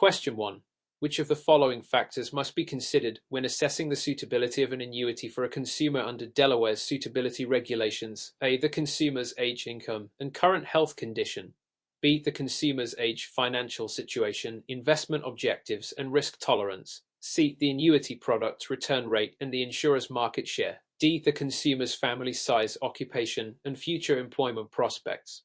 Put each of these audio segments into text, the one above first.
Question 1. Which of the following factors must be considered when assessing the suitability of an annuity for a consumer under Delaware's suitability regulations? A. The consumer's age, income, and current health condition. B. The consumer's age, financial situation, investment objectives, and risk tolerance. C. The annuity product's return rate and the insurer's market share. D. The consumer's family size, occupation, and future employment prospects.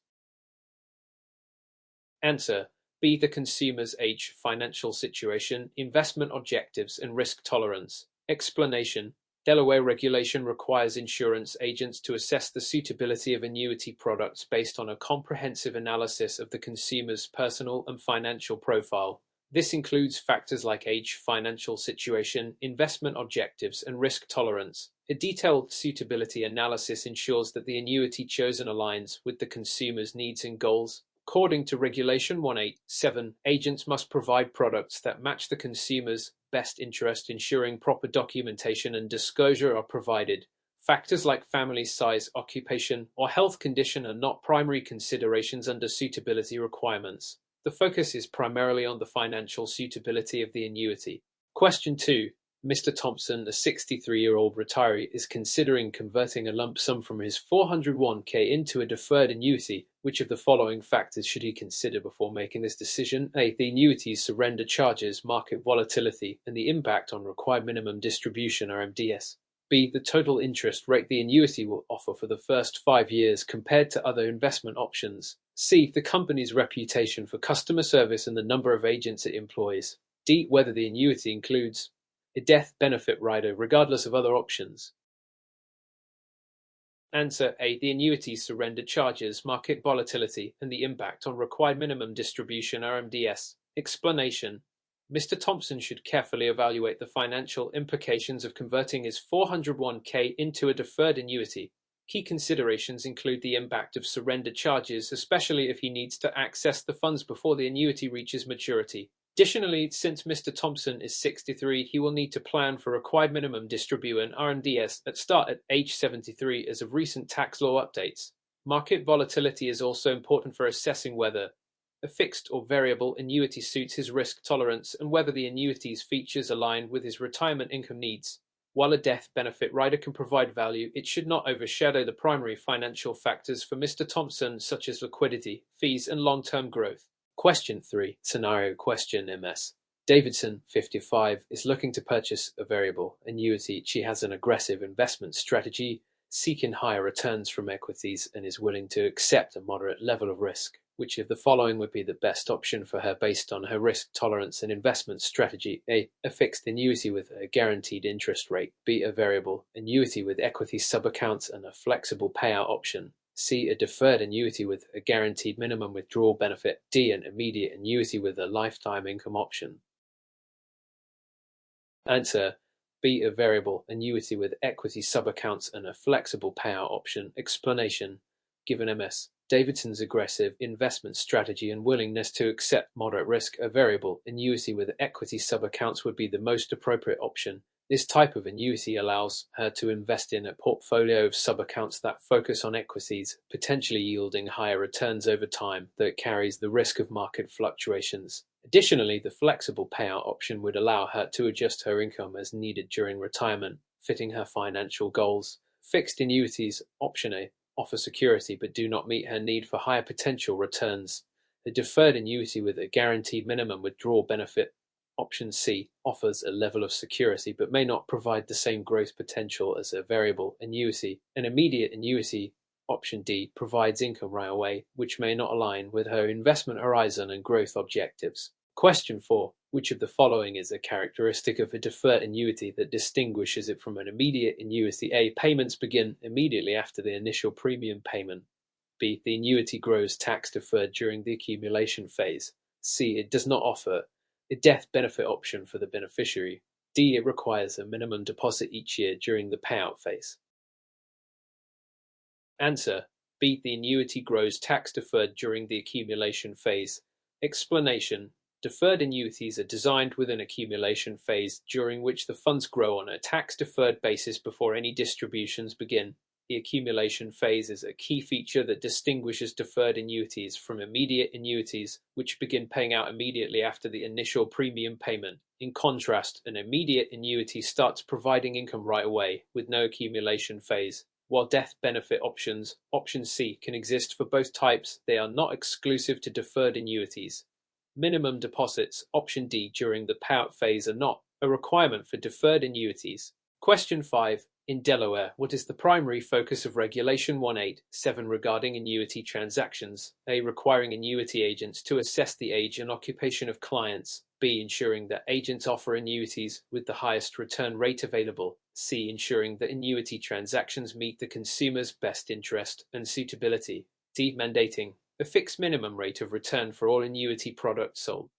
Answer. B. The consumer's age, financial situation, investment objectives, and risk tolerance. Explanation. Delaware regulation requires insurance agents to assess the suitability of annuity products based on a comprehensive analysis of the consumer's personal and financial profile. This includes factors like age, financial situation, investment objectives, and risk tolerance. A detailed suitability analysis ensures that the annuity chosen aligns with the consumer's needs and goals. According to Regulation 187, agents must provide products that match the consumer's best interest, ensuring proper documentation and disclosure are provided. Factors like family size, occupation, or health condition are not primary considerations under suitability requirements. The focus is primarily on the financial suitability of the annuity. Question 2. Mr. Thompson, a 63-year-old retiree, is considering converting a lump sum from his 401k into a deferred annuity. Which of the following factors should he consider before making this decision? A. The annuity's surrender charges, market volatility, and the impact on required minimum distribution (RMDS). B. The total interest rate the annuity will offer for the first 5 years compared to other investment options. C. The company's reputation for customer service and the number of agents it employs. D. Whether the annuity includes a death benefit rider regardless of other options. Answer. A. The annuity's surrender charges, market volatility, and the impact on required minimum distribution (RMDS). Explanation. Mr. Thompson should carefully evaluate the financial implications of converting his 401k into a deferred annuity. Key considerations include the impact of surrender charges, especially if he needs to access the funds before the annuity reaches maturity. Additionally, since Mr. Thompson is 63, he will need to plan for required minimum distribution (RMDS) at age 73 as of recent tax law updates. Market volatility is also important for assessing whether a fixed or variable annuity suits his risk tolerance and whether the annuity's features align with his retirement income needs. While a death benefit rider can provide value, it should not overshadow the primary financial factors for Mr. Thompson, such as liquidity, fees, and long-term growth. Question 3. Scenario question MS. Davidson, 55, is looking to purchase a variable annuity. She has an aggressive investment strategy, seeking higher returns from equities, and is willing to accept a moderate level of risk. Which of the following would be the best option for her based on her risk tolerance and investment strategy? A. A fixed annuity with a guaranteed interest rate. B. A variable annuity with equity subaccounts and a flexible payout option. C. A deferred annuity with a guaranteed minimum withdrawal benefit. D. An immediate annuity with a lifetime income option. Answer. B. A variable annuity with equity subaccounts and a flexible payout option. Explanation. Given MS. Davidson's aggressive investment strategy and willingness to accept moderate risk, a variable annuity with equity subaccounts would be the most appropriate option. This type of annuity allows her to invest in a portfolio of subaccounts that focus on equities, potentially yielding higher returns over time, though it carries the risk of market fluctuations. Additionally, the flexible payout option would allow her to adjust her income as needed during retirement, fitting her financial goals. Fixed annuities, option A, offer security but do not meet her need for higher potential returns. A deferred annuity with a guaranteed minimum withdrawal benefit, option C, offers a level of security but may not provide the same growth potential as a variable annuity. An immediate annuity, option D, provides income right away, which may not align with her investment horizon and growth objectives. Question 4. Which of the following is a characteristic of a deferred annuity that distinguishes it from an immediate annuity? A. Payments begin immediately after the initial premium payment. B. The annuity grows tax-deferred during the accumulation phase. C. It does not offer a death benefit option for the beneficiary. D. It requires a minimum deposit each year during the payout phase. Answer. B. The annuity grows tax-deferred during the accumulation phase. Explanation. Deferred annuities are designed with an accumulation phase during which the funds grow on a tax-deferred basis before any distributions begin. The accumulation phase is a key feature that distinguishes deferred annuities from immediate annuities, which begin paying out immediately after the initial premium payment. In contrast, an immediate annuity starts providing income right away, with no accumulation phase. While death benefit options, option C, can exist for both types, they are not exclusive to deferred annuities. Minimum deposits, option D, during the payout phase are not a requirement for deferred annuities. Question 5. In Delaware, what is the primary focus of Regulation 187 regarding annuity transactions? A. Requiring annuity agents to assess the age and occupation of clients. B. Ensuring that agents offer annuities with the highest return rate available. C. Ensuring that annuity transactions meet the consumer's best interest and suitability. D. Mandating a fixed minimum rate of return for all annuity products sold.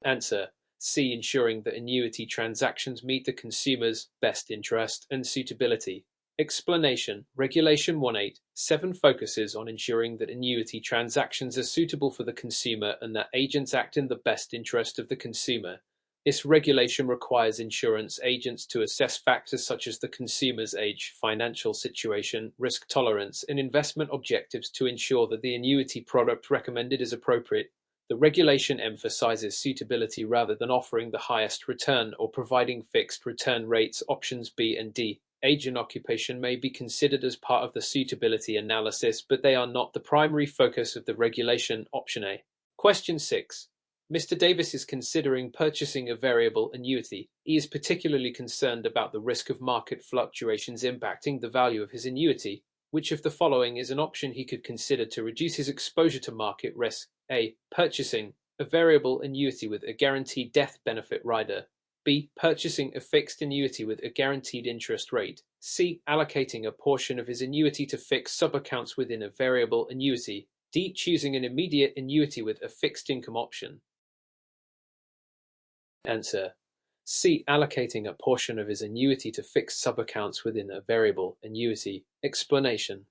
Answer: C. Ensuring that annuity transactions meet the consumer's best interest and suitability. Explanation: Regulation 187 focuses on ensuring that annuity transactions are suitable for the consumer and that agents act in the best interest of the consumer. This regulation requires insurance agents to assess factors such as the consumer's age, financial situation, risk tolerance, and investment objectives to ensure that the annuity product recommended is appropriate. The regulation emphasizes suitability rather than offering the highest return or providing fixed return rates. Options B and D. Age and occupation may be considered as part of the suitability analysis, but they are not the primary focus of the regulation. Option A. Question 6. Mr. Davis is considering purchasing a variable annuity. He is particularly concerned about the risk of market fluctuations impacting the value of his annuity. Which of the following is an option he could consider to reduce his exposure to market risk? A. Purchasing a variable annuity with a guaranteed death benefit rider. B. Purchasing a fixed annuity with a guaranteed interest rate. C. Allocating a portion of his annuity to fixed sub-accounts within a variable annuity. D. Choosing an immediate annuity with a fixed income option. Answer: C. Allocating a portion of his annuity to fixed sub-accounts within a variable annuity. Explanation: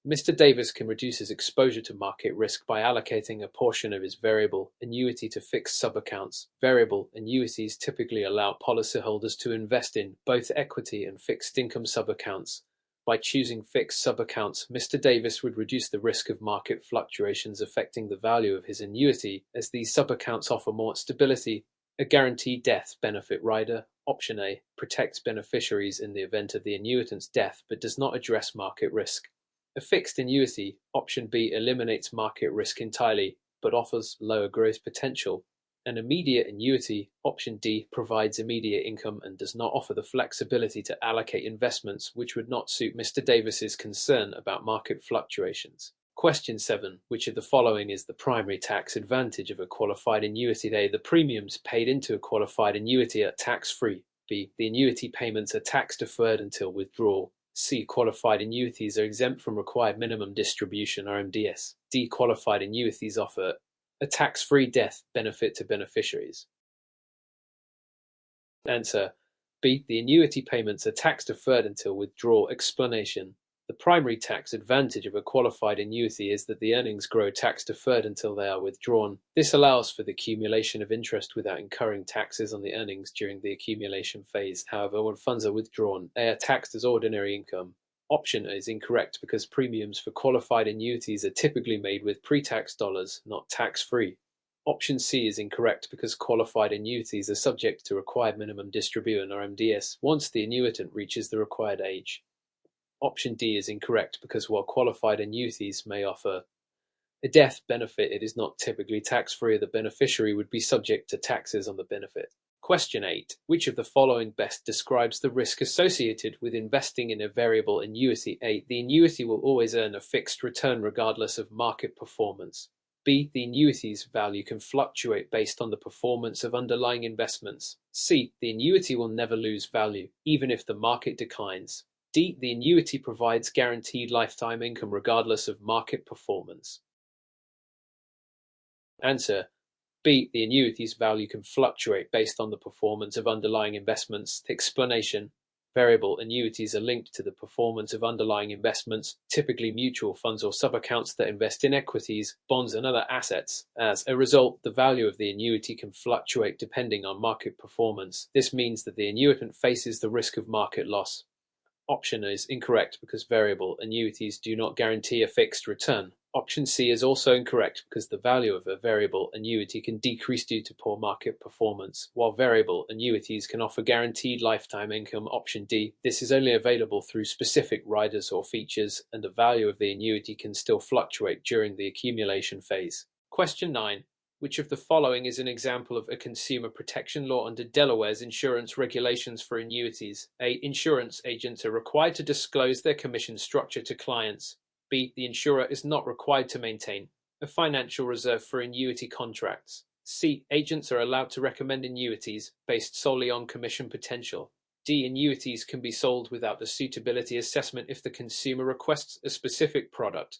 Mr. Davis can reduce his exposure to market risk by allocating a portion of his variable annuity to fixed sub-accounts. Variable annuities typically allow policyholders to invest in both equity and fixed income sub-accounts. By choosing fixed sub-accounts, Mr. Davis would reduce the risk of market fluctuations affecting the value of his annuity, as these sub-accounts offer more stability. A guaranteed death benefit rider, option A, protects beneficiaries in the event of the annuitant's death but does not address market risk. A fixed annuity, option B, eliminates market risk entirely but offers lower growth potential. An immediate annuity, option D, provides immediate income and does not offer the flexibility to allocate investments, which would not suit Mr. Davis's concern about market fluctuations. Question 7. Which of the following is the primary tax advantage of a qualified annuity? A. The premiums paid into a qualified annuity are tax-free. B. The annuity payments are tax-deferred until withdrawal. C. Qualified annuities are exempt from required minimum distribution (RMDS). D. Qualified annuities offer a tax-free death benefit to beneficiaries. Answer: B. The annuity payments are tax-deferred until withdrawal. Explanation: The primary tax advantage of a qualified annuity is that the earnings grow tax-deferred until they are withdrawn. This allows for the accumulation of interest without incurring taxes on the earnings during the accumulation phase. However, when funds are withdrawn, they are taxed as ordinary income. Option A is incorrect because premiums for qualified annuities are typically made with pre-tax dollars, not tax-free. Option C is incorrect because qualified annuities are subject to required minimum distribution (RMDS) once the annuitant reaches the required age. Option D is incorrect because while qualified annuities may offer a death benefit, it is not typically tax-free. The beneficiary would be subject to taxes on the benefit. Question 8. Which of the following best describes the risk associated with investing in a variable annuity? A. The annuity will always earn a fixed return regardless of market performance. B. The annuity's value can fluctuate based on the performance of underlying investments. C. The annuity will never lose value, even if the market declines. D. The annuity provides guaranteed lifetime income regardless of market performance. Answer: B. The annuity's value can fluctuate based on the performance of underlying investments. Explanation: Variable annuities are linked to the performance of underlying investments, typically mutual funds or sub-accounts that invest in equities, bonds, and other assets. As a result, the value of the annuity can fluctuate depending on market performance. This means that the annuitant faces the risk of market loss. Option is incorrect because variable annuities do not guarantee a fixed return. Option C is also incorrect because the value of a variable annuity can decrease due to poor market performance, while variable annuities can offer guaranteed lifetime income. Option D, this is only available through specific riders or features, and the value of the annuity can still fluctuate during the accumulation phase. Question 9. Which of the following is an example of a consumer protection law under Delaware's insurance regulations for annuities? A. Insurance agents are required to disclose their commission structure to clients. B. The insurer is not required to maintain a financial reserve for annuity contracts. C. Agents are allowed to recommend annuities based solely on commission potential. D. Annuities can be sold without a suitability assessment if the consumer requests a specific product.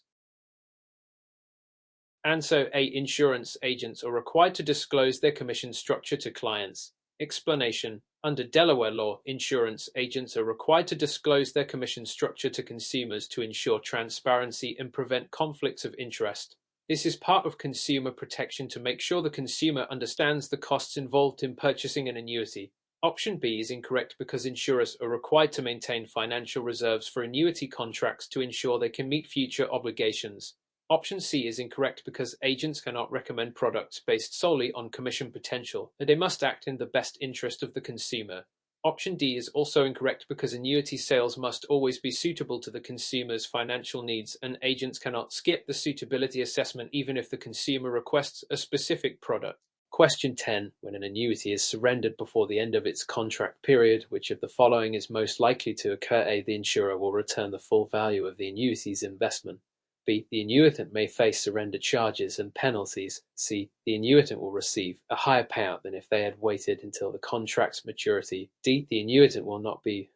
Answer A. Insurance agents are required to disclose their commission structure to clients. Explanation. Under Delaware law, insurance agents are required to disclose their commission structure to consumers to ensure transparency and prevent conflicts of interest. This is part of consumer protection to make sure the consumer understands the costs involved in purchasing an annuity. Option B is incorrect because insurers are required to maintain financial reserves for annuity contracts to ensure they can meet future obligations. Option C is incorrect because agents cannot recommend products based solely on commission potential, and they must act in the best interest of the consumer. Option D is also incorrect because annuity sales must always be suitable to the consumer's financial needs, and agents cannot skip the suitability assessment even if the consumer requests a specific product. Question 10. When an annuity is surrendered before the end of its contract period, which of the following is most likely to occur? A. The insurer will return the full value of the annuity's investment. B. The annuitant may face surrender charges and penalties. C. The annuitant will receive a higher payout than if they had waited until the contract's maturity. D. The annuitant will not be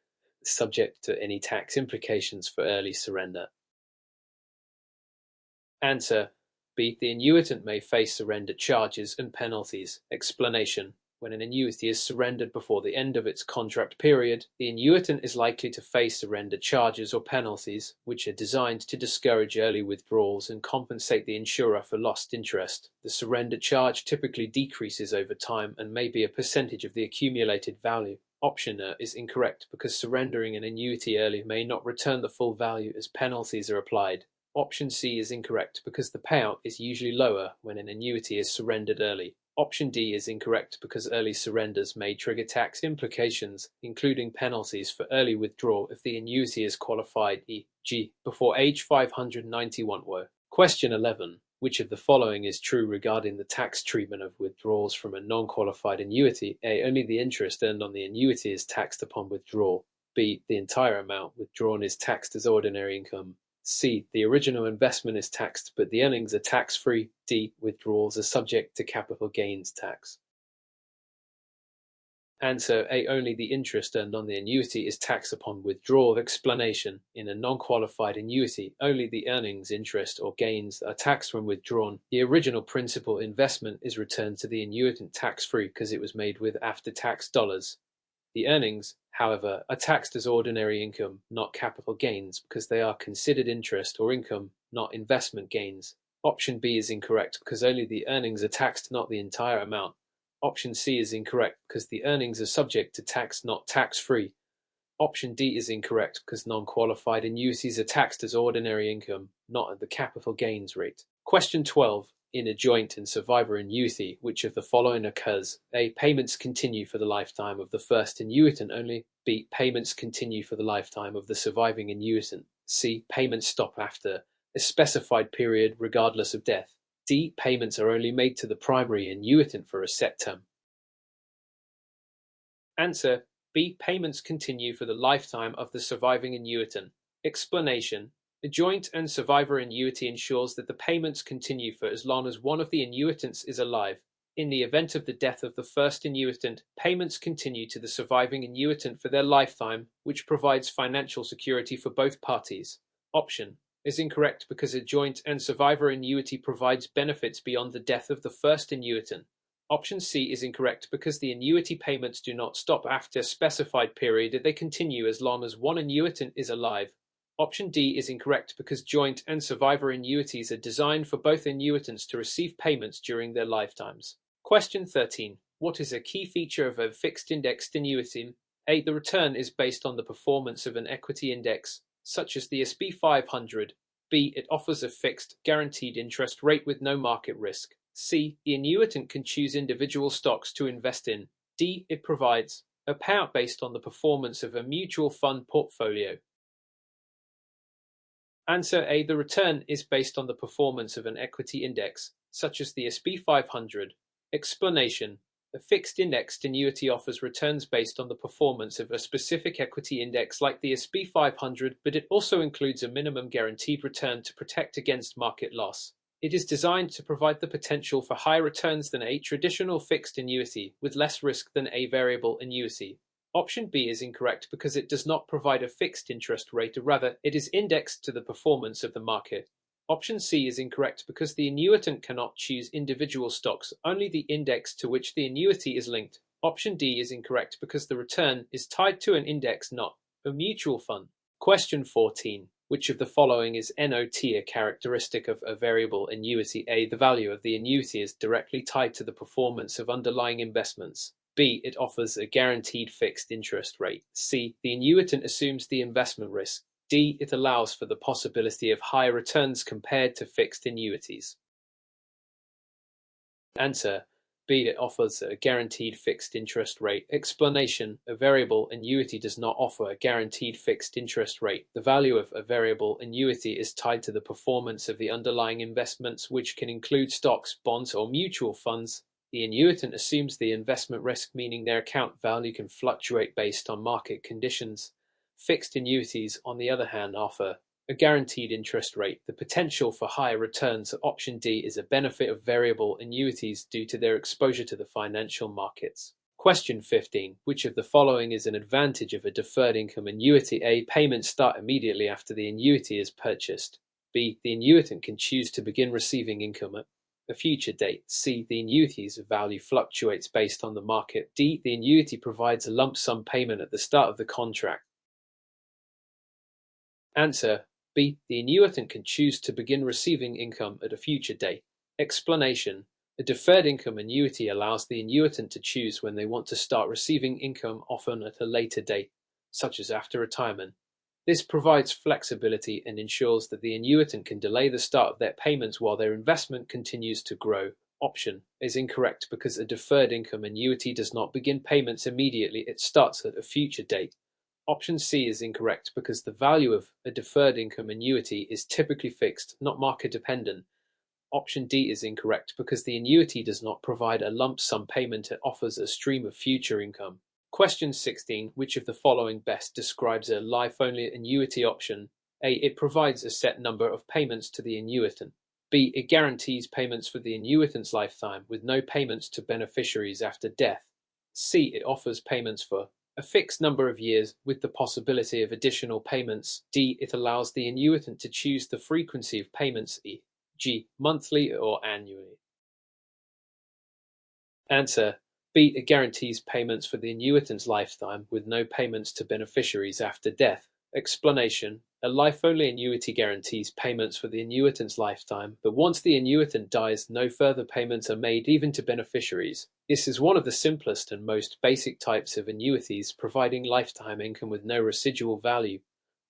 subject to any tax implications for early surrender. Answer B. The annuitant may face surrender charges and penalties. Explanation. When an annuity is surrendered before the end of its contract period, the annuitant is likely to face surrender charges or penalties, which are designed to discourage early withdrawals and compensate the insurer for lost interest. The surrender charge typically decreases over time and may be a percentage of the accumulated value. Option A is incorrect because surrendering an annuity early may not return the full value as penalties are applied. Option C is incorrect because the payout is usually lower when an annuity is surrendered early. Option D is incorrect because early surrenders may trigger tax implications, including penalties for early withdrawal if the annuity is qualified e.g. before age 591. Question 11. Which of the following is true regarding the tax treatment of withdrawals from a non-qualified annuity? A. Only the interest earned on the annuity is taxed upon withdrawal. B. The entire amount withdrawn is taxed as ordinary income. C. The original investment is taxed, but the earnings are tax-free. D. Withdrawals are subject to capital gains tax. Answer A. Only the interest earned on the annuity is taxed upon withdrawal. Explanation. In a non-qualified annuity, only the earnings, interest, or gains are taxed when withdrawn. The original principal investment is returned to the annuitant tax-free because it was made with after-tax dollars. The earnings, however, are taxed as ordinary income, not capital gains, because they are considered interest or income, not investment gains. Option B is incorrect because only the earnings are taxed, not the entire amount. Option C is incorrect because the earnings are subject to tax, not tax-free. Option D is incorrect because non-qualified annuities are taxed as ordinary income, not at the capital gains rate. Question 12. In a joint and survivor annuity, which of the following occurs? A. Payments continue for the lifetime of the first annuitant only. B. Payments continue for the lifetime of the surviving annuitant. C. Payments stop after a specified period regardless of death. D. Payments are only made to the primary annuitant for a set term. Answer B. Payments continue for the lifetime of the surviving annuitant. Explanation. A joint and survivor annuity ensures that the payments continue for as long as one of the annuitants is alive. In the event of the death of the first annuitant, payments continue to the surviving annuitant for their lifetime, which provides financial security for both parties. Option is incorrect because a joint and survivor annuity provides benefits beyond the death of the first annuitant. Option C is incorrect because the annuity payments do not stop after a specified period, they continue as long as one annuitant is alive. Option D is incorrect because joint and survivor annuities are designed for both annuitants to receive payments during their lifetimes. Question 13. What is a key feature of a fixed-indexed annuity? A. The return is based on the performance of an equity index, such as the S&P 500. B. It offers a fixed, guaranteed interest rate with no market risk. C. The annuitant can choose individual stocks to invest in. D. It provides a payout based on the performance of a mutual fund portfolio. Answer A. The return is based on the performance of an equity index, such as the S&P 500. Explanation. A fixed indexed annuity offers returns based on the performance of a specific equity index like the S&P 500, but it also includes a minimum guaranteed return to protect against market loss. It is designed to provide the potential for higher returns than a traditional fixed annuity, with less risk than a variable annuity. Option B is incorrect because it does not provide a fixed interest rate, or rather, it is indexed to the performance of the market. Option C is incorrect because the annuitant cannot choose individual stocks, only the index to which the annuity is linked. Option D is incorrect because the return is tied to an index, not a mutual fund. Question 14. Which of the following is not a characteristic of a variable annuity? A. The value of the annuity is directly tied to the performance of underlying investments. B. It offers a guaranteed fixed interest rate. C. The annuitant assumes the investment risk. D. It allows for the possibility of higher returns compared to fixed annuities. Answer. B. It offers a guaranteed fixed interest rate. Explanation. A variable annuity does not offer a guaranteed fixed interest rate. The value of a variable annuity is tied to the performance of the underlying investments, which can include stocks, bonds, or mutual funds. The annuitant assumes the investment risk, meaning their account value can fluctuate based on market conditions. Fixed annuities, on the other hand, offer a guaranteed interest rate. The potential for higher returns. Option D is a benefit of variable annuities due to their exposure to the financial markets. Question 15. Which of the following is an advantage of a deferred income annuity? A. Payments start immediately after the annuity is purchased. B. The annuitant can choose to begin receiving income at a future date. C. The annuity's value fluctuates based on the market. D. The annuity provides a lump sum payment at the start of the contract. Answer. B. The annuitant can choose to begin receiving income at a future date. Explanation. A deferred income annuity allows the annuitant to choose when they want to start receiving income, often at a later date, such as after retirement. This provides flexibility and ensures that the annuitant can delay the start of their payments while their investment continues to grow. Option is incorrect because a deferred income annuity does not begin payments immediately, it starts at a future date. Option C is incorrect because the value of a deferred income annuity is typically fixed, not market dependent. Option D is incorrect because the annuity does not provide a lump sum payment, it offers a stream of future income. Question 16. Which of the following best describes a life-only annuity option? A. It provides a set number of payments to the annuitant. B. It guarantees payments for the annuitant's lifetime with no payments to beneficiaries after death. C. It offers payments for a fixed number of years with the possibility of additional payments. D. It allows the annuitant to choose the frequency of payments, e.g., monthly or annually. Answer. B. It guarantees payments for the annuitant's lifetime with no payments to beneficiaries after death. Explanation. A life-only annuity guarantees payments for the annuitant's lifetime, but once the annuitant dies, no further payments are made even to beneficiaries. This is one of the simplest and most basic types of annuities, providing lifetime income with no residual value.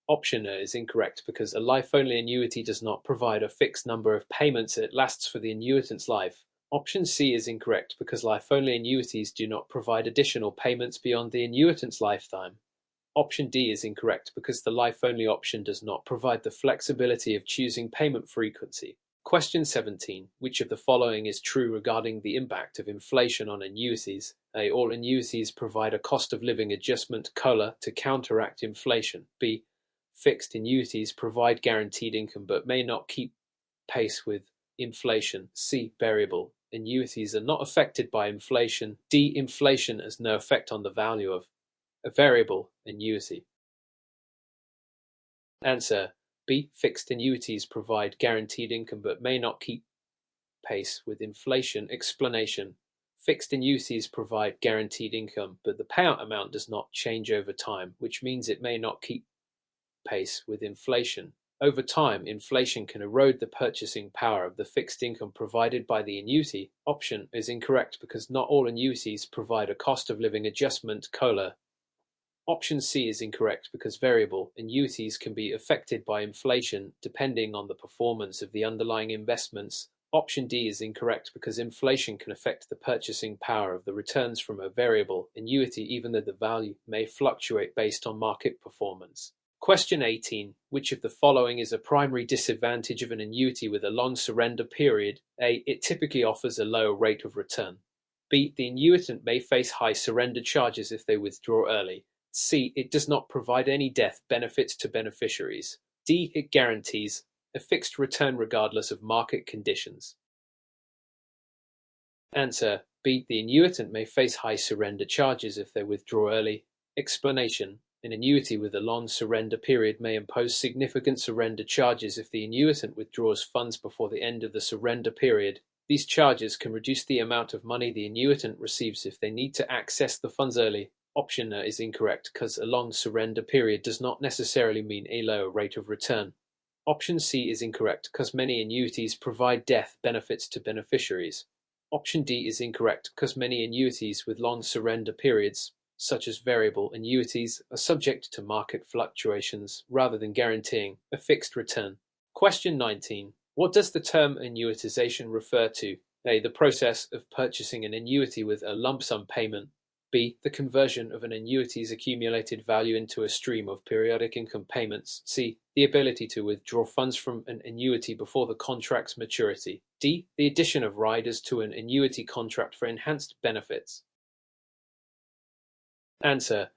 Option A is incorrect because a life-only annuity does not provide a fixed number of payments, it lasts for the annuitant's life. Option C is incorrect because life-only annuities do not provide additional payments beyond the annuitant's lifetime. Option D is incorrect because the life-only option does not provide the flexibility of choosing payment frequency. Question 17. Which of the following is true regarding the impact of inflation on annuities? A. All annuities provide a cost of living adjustment (COLA) to counteract inflation. B. Fixed annuities provide guaranteed income but may not keep pace with inflation. C. Variable annuities are not affected by inflation. D. Inflation has no effect on the value of a variable annuity. Answer. B. Fixed annuities provide guaranteed income but may not keep pace with inflation. Explanation. Fixed annuities provide guaranteed income, but the payout amount does not change over time, which means it may not keep pace with inflation. Over time, inflation can erode the purchasing power of the fixed income provided by the annuity. Option is incorrect because not all annuities provide a cost of living adjustment (COLA). Option C is incorrect because variable annuities can be affected by inflation depending on the performance of the underlying investments. Option D is incorrect because inflation can affect the purchasing power of the returns from a variable annuity even though the value may fluctuate based on market performance. Question 18. Which of the following is a primary disadvantage of an annuity with a long surrender period? A. It typically offers a lower rate of return. B. The annuitant may face high surrender charges if they withdraw early. C. It does not provide any death benefits to beneficiaries. D. It guarantees a fixed return regardless of market conditions. Answer: B. The annuitant may face high surrender charges if they withdraw early. Explanation: an annuity with a long surrender period may impose significant surrender charges if the annuitant withdraws funds before the end of the surrender period. These charges can reduce the amount of money the annuitant receives if they need to access the funds early. Option A is incorrect because a long surrender period does not necessarily mean a lower rate of return. Option C is incorrect because many annuities provide death benefits to beneficiaries. Option D is incorrect because many annuities with long surrender periods, such as variable annuities, are subject to market fluctuations rather than guaranteeing a fixed return. Question 19. What does the term annuitization refer to? A. The process of purchasing an annuity with a lump sum payment. B. The conversion of an annuity's accumulated value into a stream of periodic income payments. C. The ability to withdraw funds from an annuity before the contract's maturity. D. The addition of riders to an annuity contract for enhanced benefits. Answer: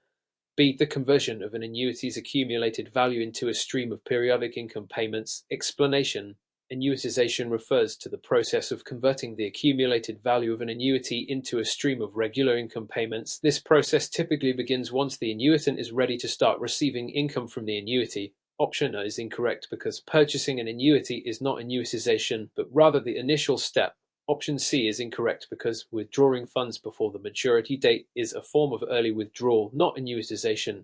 B. The conversion of an annuity's accumulated value into a stream of periodic income payments. Explanation: annuitization refers to the process of converting the accumulated value of an annuity into a stream of regular income payments. This process typically begins once the annuitant is ready to start receiving income from the annuity. Option A is incorrect because purchasing an annuity is not annuitization, but rather the initial step. Option C is incorrect because withdrawing funds before the maturity date is a form of early withdrawal, not annuitization.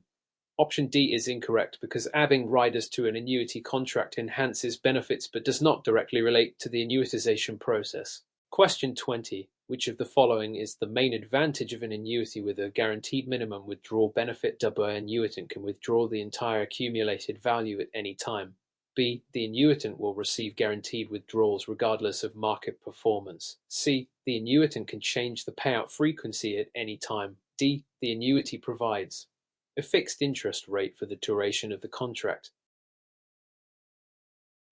Option D is incorrect because adding riders to an annuity contract enhances benefits but does not directly relate to the annuitization process. Question 20. Which of the following is the main advantage of an annuity with a guaranteed minimum withdrawal benefit? The annuitant can withdraw the entire accumulated value at any time. B. The annuitant will receive guaranteed withdrawals regardless of market performance. C. The annuitant can change the payout frequency at any time. D. The annuity provides a fixed interest rate for the duration of the contract.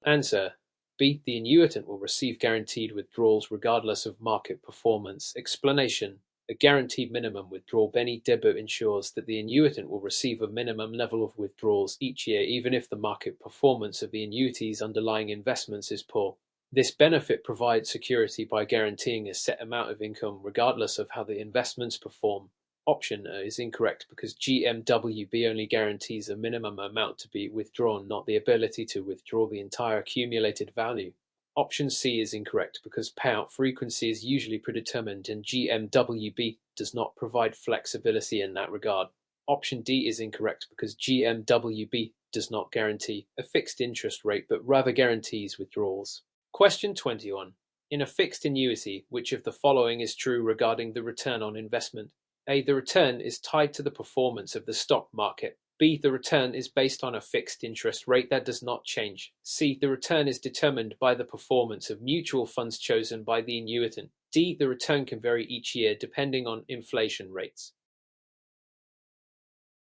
Answer: B. The annuitant will receive guaranteed withdrawals regardless of market performance. Explanation: a guaranteed minimum withdrawal benefit ensures that the annuitant will receive a minimum level of withdrawals each year even if the market performance of the annuity's underlying investments is poor. This benefit provides security by guaranteeing a set amount of income regardless of how the investments perform. Option A is incorrect because GMWB only guarantees a minimum amount to be withdrawn, not the ability to withdraw the entire accumulated value. Option C is incorrect because payout frequency is usually predetermined and GMWB does not provide flexibility in that regard. Option D is incorrect because GMWB does not guarantee a fixed interest rate but rather guarantees withdrawals. Question 21. In a fixed annuity, which of the following is true regarding the return on investment? A. The return is tied to the performance of the stock market. B. The return is based on a fixed interest rate that does not change. C. The return is determined by the performance of mutual funds chosen by the annuitant. D. The return can vary each year depending on inflation rates.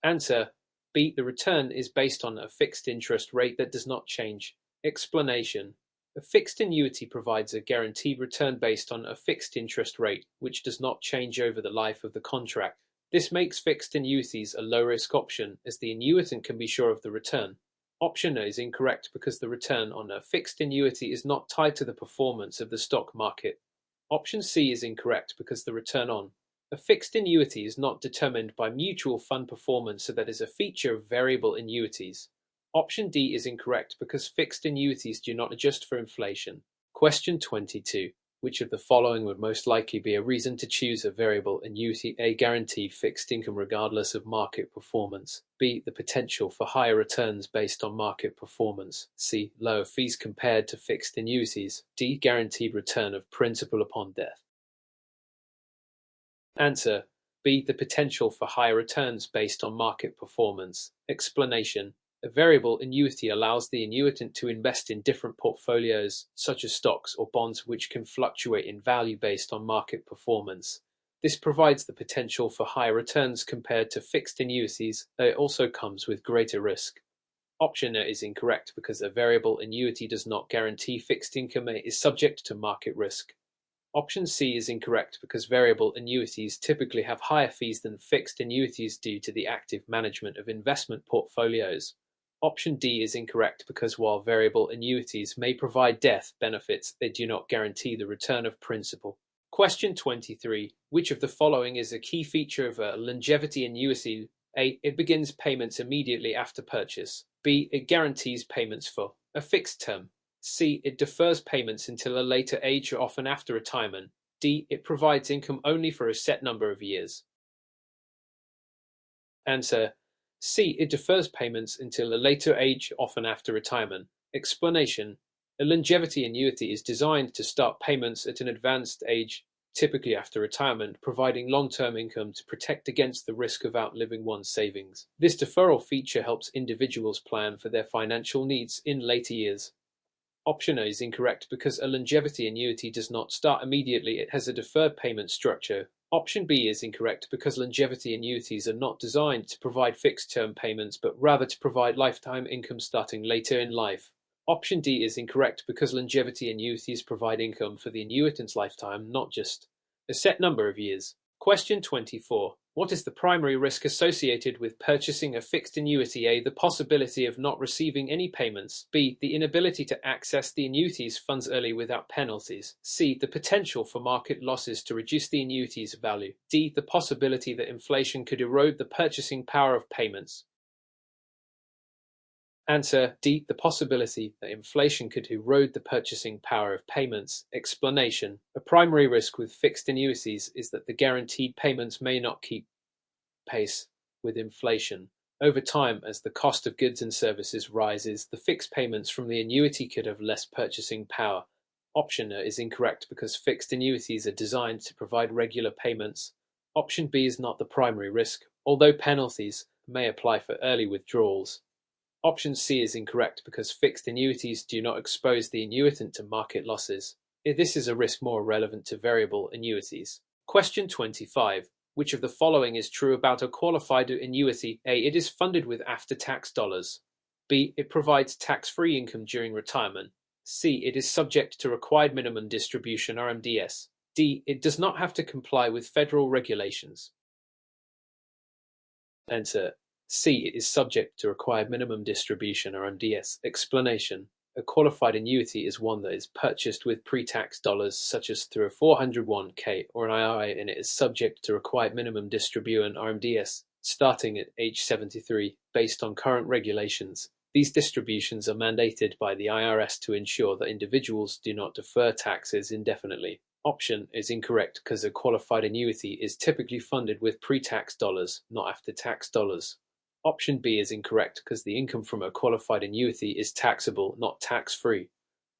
Answer: B. The return is based on a fixed interest rate that does not change. Explanation: a fixed annuity provides a guaranteed return based on a fixed interest rate, which does not change over the life of the contract. This makes fixed annuities a low-risk option, as the annuitant can be sure of the return. Option A is incorrect because the return on a fixed annuity is not tied to the performance of the stock market. Option C is incorrect because the return on a fixed annuity is not determined by mutual fund performance, so that is a feature of variable annuities. Option D is incorrect because fixed annuities do not adjust for inflation. Question 22. Which of the following would most likely be a reason to choose a variable annuity? A. Guaranteed fixed income regardless of market performance. B. The potential for higher returns based on market performance. C. Lower fees compared to fixed annuities. D. Guaranteed return of principal upon death. Answer: B. The potential for higher returns based on market performance. Explanation. A variable annuity allows the annuitant to invest in different portfolios, such as stocks or bonds, which can fluctuate in value based on market performance. This provides the potential for higher returns compared to fixed annuities, though it also comes with greater risk. Option A is incorrect because a variable annuity does not guarantee fixed income and is subject to market risk. Option C is incorrect because variable annuities typically have higher fees than fixed annuities due to the active management of investment portfolios. Option D is incorrect because while variable annuities may provide death benefits, they do not guarantee the return of principal. Question 23. Which of the following is a key feature of a longevity annuity? A. It begins payments immediately after purchase. B. It guarantees payments for a fixed term. C. It defers payments until a later age, often after retirement. D. It provides income only for a set number of years. Answer. C. It defers payments until a later age, often after retirement. Explanation. A longevity annuity is designed to start payments at an advanced age, typically after retirement, providing long-term income to protect against the risk of outliving one's savings. This deferral feature helps individuals plan for their financial needs in later years. Option A is incorrect because a longevity annuity does not start immediately, it has a deferred payment structure. Option B is incorrect because longevity annuities are not designed to provide fixed-term payments, but rather to provide lifetime income starting later in life. Option D is incorrect because longevity annuities provide income for the annuitant's lifetime, not just a set number of years. Question 24. What is the primary risk associated with purchasing a fixed annuity? A. The possibility of not receiving any payments. B. The inability to access the annuity's funds early without penalties. C. The potential for market losses to reduce the annuity's value. D. The possibility that inflation could erode the purchasing power of payments. Answer D. The possibility that inflation could erode the purchasing power of payments. Explanation. A primary risk with fixed annuities is that the guaranteed payments may not keep pace with inflation. Over time, as the cost of goods and services rises, the fixed payments from the annuity could have less purchasing power. Option A is incorrect because fixed annuities are designed to provide regular payments. Option B is not the primary risk, although penalties may apply for early withdrawals. Option C is incorrect because fixed annuities do not expose the annuitant to market losses. This is a risk more relevant to variable annuities. Question 25. Which of the following is true about a qualified annuity? A. It is funded with after-tax dollars. B. It provides tax-free income during retirement. C. It is subject to required minimum distribution (RMDS). D. It does not have to comply with federal regulations. Answer. C. It is subject to required minimum distribution (RMDS). Explanation. A qualified annuity is one that is purchased with pre-tax dollars, such as through a 401k or an IRA, and it is subject to required minimum distribution (RMDS) starting at age 73, based on current regulations. These distributions are mandated by the IRS to ensure that individuals do not defer taxes indefinitely. Option is incorrect because a qualified annuity is typically funded with pre-tax dollars, not after-tax dollars. Option B is incorrect because the income from a qualified annuity is taxable, not tax-free.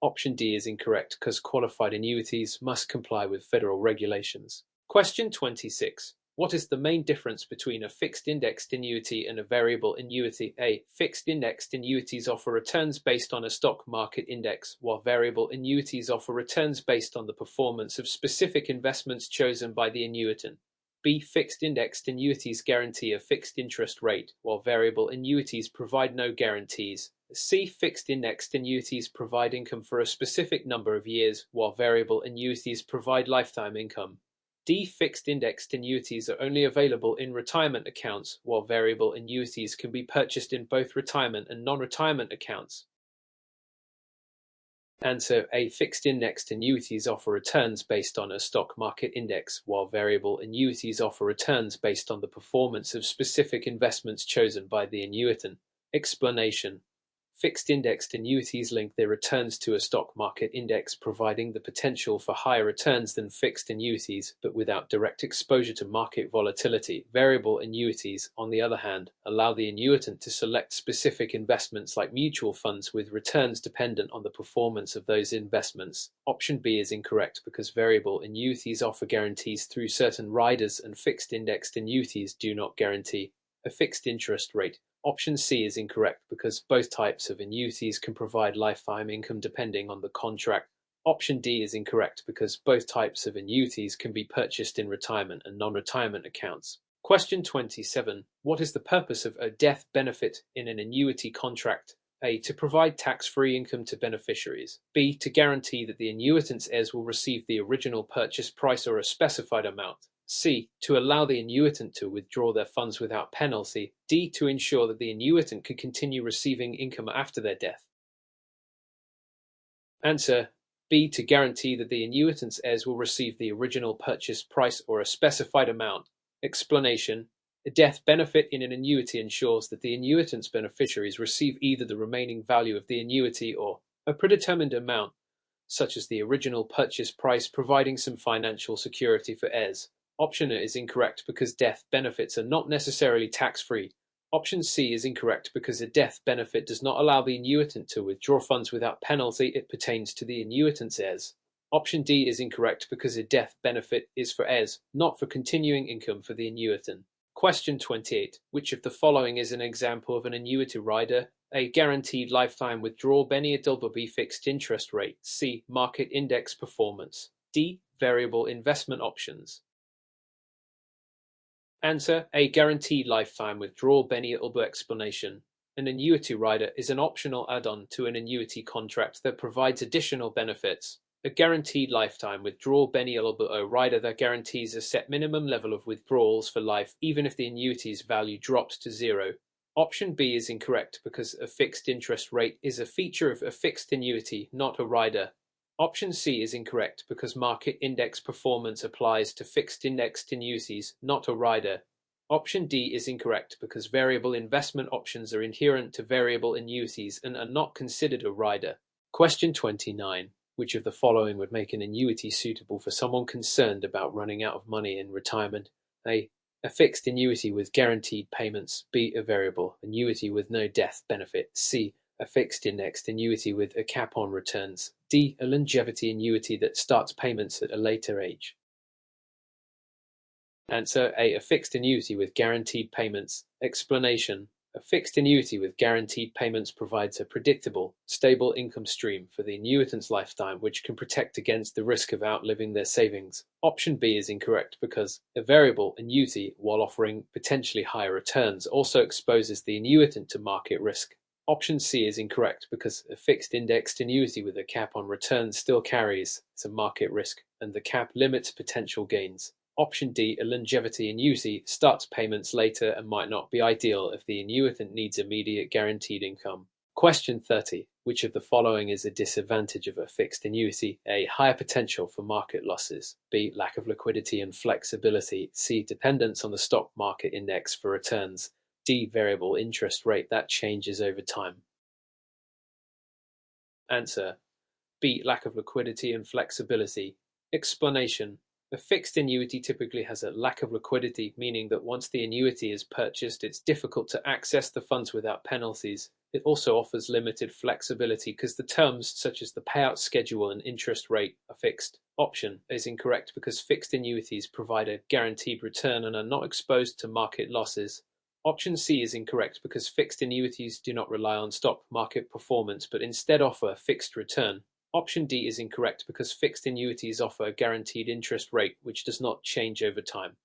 Option D is incorrect because qualified annuities must comply with federal regulations. Question 26. What is the main difference between a fixed indexed annuity and a variable annuity? A. Fixed indexed annuities offer returns based on a stock market index, while variable annuities offer returns based on the performance of specific investments chosen by the annuitant. B. Fixed indexed annuities guarantee a fixed interest rate, while variable annuities provide no guarantees. C. Fixed indexed annuities provide income for a specific number of years, while variable annuities provide lifetime income. D. Fixed indexed annuities are only available in retirement accounts, while variable annuities can be purchased in both retirement and non-retirement accounts. Answer A. Fixed indexed annuities offer returns based on a stock market index, while variable annuities offer returns based on the performance of specific investments chosen by the annuitant. Explanation. Fixed indexed annuities link their returns to a stock market index, providing the potential for higher returns than fixed annuities, but without direct exposure to market volatility. Variable annuities, on the other hand, allow the annuitant to select specific investments like mutual funds with returns dependent on the performance of those investments. Option B is incorrect because variable annuities offer guarantees through certain riders and fixed indexed annuities do not guarantee a fixed interest rate. Option C is incorrect because both types of annuities can provide lifetime income depending on the contract. Option D is incorrect because both types of annuities can be purchased in retirement and non-retirement accounts. Question 27. What is the purpose of a death benefit in an annuity contract? A. To provide tax-free income to beneficiaries. B. To guarantee that the annuitant's heirs will receive the original purchase price or a specified amount. C. To allow the annuitant to withdraw their funds without penalty. D. To ensure that the annuitant can continue receiving income after their death. Answer: B. To guarantee that the annuitant's heirs will receive the original purchase price or a specified amount. Explanation: a death benefit in an annuity ensures that the annuitant's beneficiaries receive either the remaining value of the annuity or a predetermined amount, such as the original purchase price, providing some financial security for heirs. Option A is incorrect because death benefits are not necessarily tax-free. Option C is incorrect because a death benefit does not allow the annuitant to withdraw funds without penalty. It pertains to the annuitant's heirs. Option D is incorrect because a death benefit is for heirs, not for continuing income for the annuitant. Question 28. Which of the following is an example of an annuity rider? A. Guaranteed lifetime withdrawal benefit. B. Fixed interest rate. C. Market index performance. D. Variable investment options. Answer: A. Guaranteed lifetime withdrawal benefit. Explanation: an annuity rider is an optional add-on to an annuity contract that provides additional benefits. A guaranteed lifetime withdrawal benefit rider that guarantees a set minimum level of withdrawals for life, even if the annuity's value drops to zero. Option B is incorrect because a fixed interest rate is a feature of a fixed annuity, not a rider. Option C is incorrect because market index performance applies to fixed indexed annuities, not a rider. Option D is incorrect because variable investment options are inherent to variable annuities and are not considered a rider. Question 29. Which of the following would make an annuity suitable for someone concerned about running out of money in retirement? A. A fixed annuity with guaranteed payments. B. A variable annuity with no death benefit. C. A fixed indexed annuity with a cap on returns. D. A longevity annuity that starts payments at a later age. Answer: A. A fixed annuity with guaranteed payments. Explanation: a fixed annuity with guaranteed payments provides a predictable, stable income stream for the annuitant's lifetime, which can protect against the risk of outliving their savings. Option B is incorrect because a variable annuity, while offering potentially higher returns, also exposes the annuitant to market risk. Option C is incorrect because a fixed indexed annuity with a cap on returns still carries some market risk, and the cap limits potential gains. Option D, a longevity annuity, starts payments later and might not be ideal if the annuitant needs immediate guaranteed income. Question 30. Which of the following is a disadvantage of a fixed annuity? A. Higher potential for market losses. B. Lack of liquidity and flexibility. C. Dependence on the stock market index for returns. D. Variable interest rate that changes over time. Answer: B. Lack of liquidity and flexibility. Explanation: a fixed annuity typically has a lack of liquidity, meaning that once the annuity is purchased, it's difficult to access the funds without penalties. It also offers limited flexibility because the terms, such as the payout schedule and interest rate, are fixed. Option is incorrect because fixed annuities provide a guaranteed return and are not exposed to market losses. Option C is incorrect because fixed annuities do not rely on stock market performance but instead offer a fixed return. Option D is incorrect because fixed annuities offer a guaranteed interest rate which does not change over time.